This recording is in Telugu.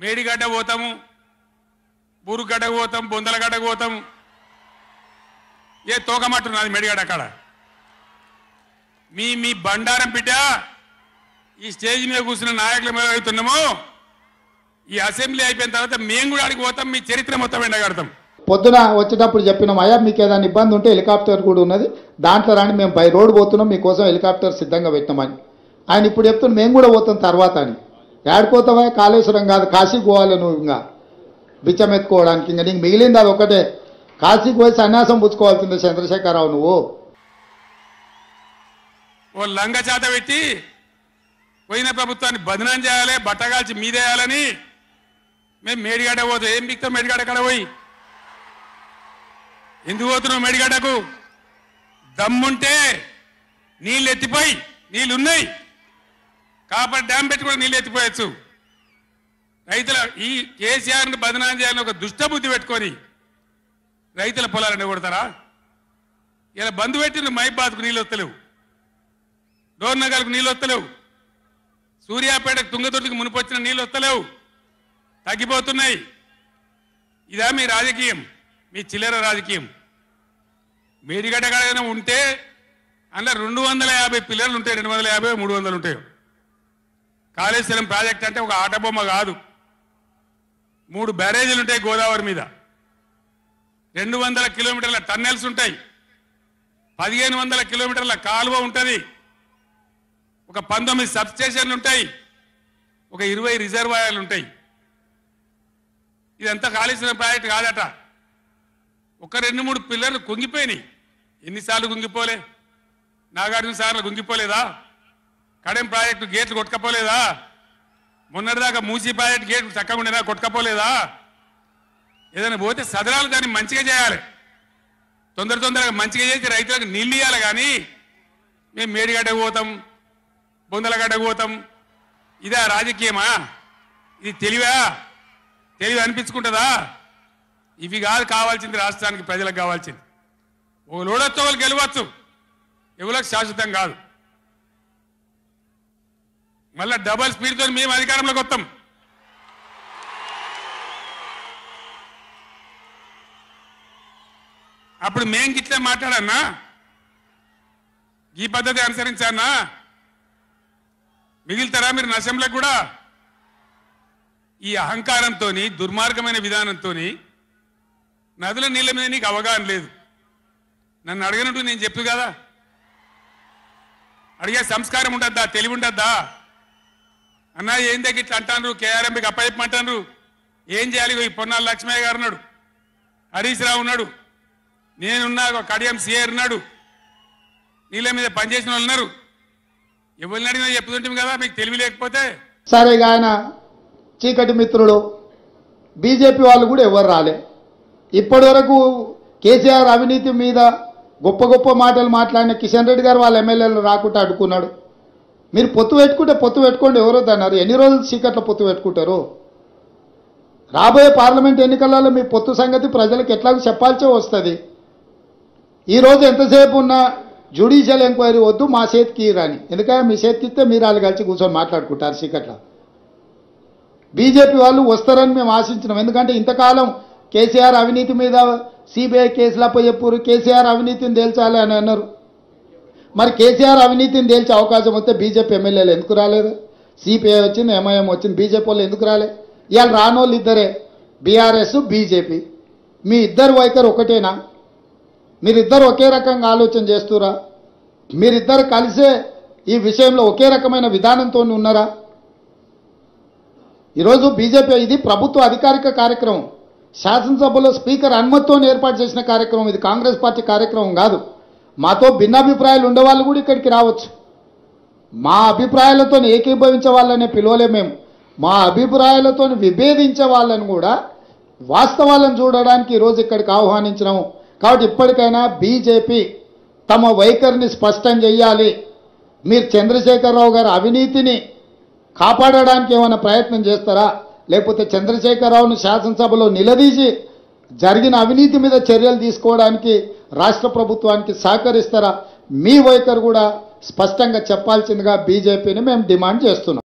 మేడిగడ్డ పోతాము, బూరుగడ్డకు పోతాం, బొందలగడ్డకు పోతాం. ఏ తోకమట్టున్నది మేడిగడ్డ అక్కడ. మీ బండారం బిడ్డ ఈ స్టేజ్ మీద కూర్చున్న నాయకులు మేము అవుతున్నాము. ఈ అసెంబ్లీ అయిపోయిన తర్వాత మేము కూడా అడిగి పోతాం, మీ చరిత్ర మొత్తం ఎండగడతాం. పొద్దున వచ్చేటప్పుడు చెప్పినాం, అయ్యా మీకు ఏదైనా ఇబ్బంది ఉంటే హెలికాప్టర్ కూడా ఉన్నది, దాంట్లో రాని మేము బై రోడ్ పోతున్నాం, మీకోసం హెలికాప్టర్ సిద్ధంగా పెట్టినామని. ఆయన ఇప్పుడు చెప్తున్నాం మేము కూడా పోతాం తర్వాత అని. ఏడిపోతావా? కాళేశ్వరం కాదు, కాశీకి పోవాలి నువ్వు. ఇంకా బిచ్చం ఎత్తుకోవడానికి ఇంకా నీకు మిగిలింది అది ఒకటే. కాశీకి పోయి సన్యాసం పుచ్చుకోవాల్సిందే చంద్రశేఖరరావు నువ్వు. ఓ లంగ చేత పెట్టి పోయిన ప్రభుత్వాన్ని బదనాం చేయాలి, బట్టగాల్చి మీదేయాలని మేము మేడిగడ్డ పోతాం. ఏం బిక్తాం మేడిగడ్డ కాడ పోయి? ఎందుకు పోతున్నావు మేడిగడ్డకు? దమ్ముంటే నీళ్ళు ఎత్తిపోయి, నీళ్ళున్నాయి, కాపర్ డ్యామ్ పెట్టి కూడా నీళ్ళు ఎత్తిపోయచ్చు. రైతుల ఈ కేసీఆర్ని బదనాం చేయాలని ఒక దుష్టబుద్ధి పెట్టుకొని రైతుల పొలాలన్నీ కొడతారా? ఇలా బంధు పెట్టిన మైబాద్కు నీళ్ళు వస్తలేవు, డోర్నగర్కు నీళ్ళు వస్తలేవు, సూర్యాపేటకు తుంగతుర్తికి మునిపొచ్చిన నీళ్ళు వస్తలేవు, తగ్గిపోతున్నాయి. ఇదా మీ రాజకీయం? మీ చిల్లర రాజకీయం. మేడిగడ్డ కాడ ఉంటే అందులో 250 పిల్లలు ఉంటాయి, 250, 300 ఉంటాయి. కాళేశ్వరం ప్రాజెక్ట్ అంటే ఒక ఆట బొమ్మ కాదు. 3 బ్యారేజీలు ఉంటాయి గోదావరి మీద, 200 కిలోమీటర్ల టన్నెల్స్ ఉంటాయి, 1500 కిలోమీటర్ల కాలువ ఉంటుంది, ఒక 19 సబ్స్టేషన్లు ఉంటాయి, ఒక 20 రిజర్వాయర్లు ఉంటాయి. ఇదంతా కాళేశ్వరం ప్రాజెక్ట్ కాదట. ఒక 2-3 పిల్లర్లు కుంగిపోయినాయి. ఎన్నిసార్లు కుంగిపోలే? నాగార్జున సార్లు కుంగిపోలేదా? కడెం ప్రాజెక్టు గేట్లు కొట్టుకపోలేదా? మొన్నటిదాకా మూసీ ప్రాజెక్టు గేట్లు చక్కగా ఉండేదా? కొట్టుకపోలేదా? ఏదైనా పోతే సదరాలు దాన్ని మంచిగా చేయాలి, తొందరగా మంచిగా చేసి రైతులకు నీళ్ళు ఇవ్వాలి. కానీ మేము మేడిగడ్డకు పోతాం, బొందలగడ్డకు పోతాం, ఇదా రాజకీయమా? ఇది తెలివి అనిపించుకుంటుందా? ఇవి కాదు కావాల్సింది, రాష్ట్రానికి ప్రజలకు కావాల్సింది. ఓ లోడొచ్చు, వాళ్ళు గెలవచ్చు, ఎవరికి శాశ్వతం కాదు. మళ్ళా డబల్ స్పీడ్తో మేము అధికారంలోకి వస్తాం. అప్పుడు మేం గిట్లే మాట్లాడన్నా, ఈ పద్ధతి అనుసరించానా? మిగిలితారా మీరు అసెంబ్లీకి కూడా? ఈ అహంకారంతో, దుర్మార్గమైన విధానంతో నదుల నీళ్ళ మీద నీకు అవగాహన లేదు. నన్ను అడగనట్టు నేను చెప్పు కదా, అడిగే సంస్కారం ఉండద్దా? తెలివి ఉండద్దా? అన్నా ఏం దగ్గర ఇట్లా అంటాను, కేఆర్ఎంకి అప్పచెప్పమంటాను, ఏం చేయాలి? ఈ పొన్నాల లక్ష్మయ్య గారు ఉన్నాడు, హరీష్ రావు ఉన్నాడు, నేనున్నా, కడియం సిఆర్ ఉన్నాడు, నీళ్ళ మీద పనిచేసిన వాళ్ళు ఉన్నారు. ఎవరిని అడిగినా చెప్తుంటాం కదా, మీకు తెలివి లేకపోతే. సరే ఆయన చీకటి మిత్రులు బీజేపీ వాళ్ళు కూడా ఎవరు రాలే. ఇప్పటి వరకు కేసీఆర్ అవినీతి మీద గొప్ప గొప్ప మాటలు మాట్లాడిన కిషన్ రెడ్డి గారు వాళ్ళ ఎమ్మెల్యేలు రాకుండా అడ్డుకున్నాడు. మీరు పొత్తు పెట్టుకోండి, ఎవరో అన్నారు. ఎన్ని రోజులు చీకట్లో పొత్తు పెట్టుకుంటారు? రాబోయే పార్లమెంట్ ఎన్నికలలో మీ పొత్తు సంగతి ప్రజలకు ఎట్లాగో చెప్పాల్సే వస్తుంది. ఈరోజు ఎంతసేపు ఉన్నా జ్యుడిషియల్ ఎంక్వైరీ వద్దు, మా చేతికి రాని. ఎందుకంటే మీ చేతికి ఇస్తే మీరు వాళ్ళు కలిసి కూర్చొని మాట్లాడుకుంటారు చీకట్లో. బీజేపీ వాళ్ళు వస్తారని మేము ఆశించినాం. ఎందుకంటే ఇంతకాలం కేసీఆర్ అవినీతి మీద సిబిఐ కేసులు అప్పచెప్పారు, కేసీఆర్ అవినీతిని తేల్చాలి అని అన్నారు. మరి కేసీఆర్ అవినీతిని తేల్చే అవకాశం వస్తే బీజేపీ ఎమ్మెల్యేలు ఎందుకు రాలేదు? సిపిఐ వచ్చింది, ఎంఐఎం వచ్చింది, బీజేపీ వాళ్ళు ఎందుకు రాలే? ఇవాళ రానోళ్ళు ఇద్దరే, బీఆర్ఎస్, బీజేపీ. మీ ఇద్దరు వైఖరి ఒకటేనా? మీరిద్దరు ఒకే రకంగా ఆలోచన చేస్తురా? మీరిద్దరు కలిసే ఈ విషయంలో ఒకే రకమైన విధానంతో ఉన్నారా? ఈరోజు బీజేపీ ఇది ప్రభుత్వ అధికారిక కార్యక్రమం, శాసనసభలో స్పీకర్ అనుమతితో ఏర్పాటు చేసిన కార్యక్రమం. ఇది కాంగ్రెస్ పార్టీ కార్యక్రమం కాదు. మాతో భిన్నాభిప్రాయాలు ఉండేవాళ్ళు కూడా ఇక్కడికి రావచ్చు. మా అభిప్రాయాలతో ఏకీభవించే వాళ్ళనే పిలవలే మేము. మా అభిప్రాయాలతో విభేదించే వాళ్ళని కూడా వాస్తవాలను చూడడానికి ఈరోజు ఇక్కడికి ఆహ్వానించినాము. కాబట్టి ఇప్పటికైనా బీజేపీ తమ వైఖరిని స్పష్టం చేయాలి. మీరు చంద్రశేఖరరావు గారి అవినీతిని కాపాడడానికి ఏమైనా ప్రయత్నం చేస్తారా? లేకపోతే చంద్రశేఖరరావును శాసనసభలో నిలదీసి జరిగిన అవినీతి మీద చర్యలు తీసుకోవడానికి రాష్ట్ర ప్రభుత్వానికి సహకరిస్తారా? మీ వైఖరి కూడా స్పష్టంగా చెప్పాల్సిందిగా బీజేపీని మేము డిమాండ్ చేస్తున్నాం.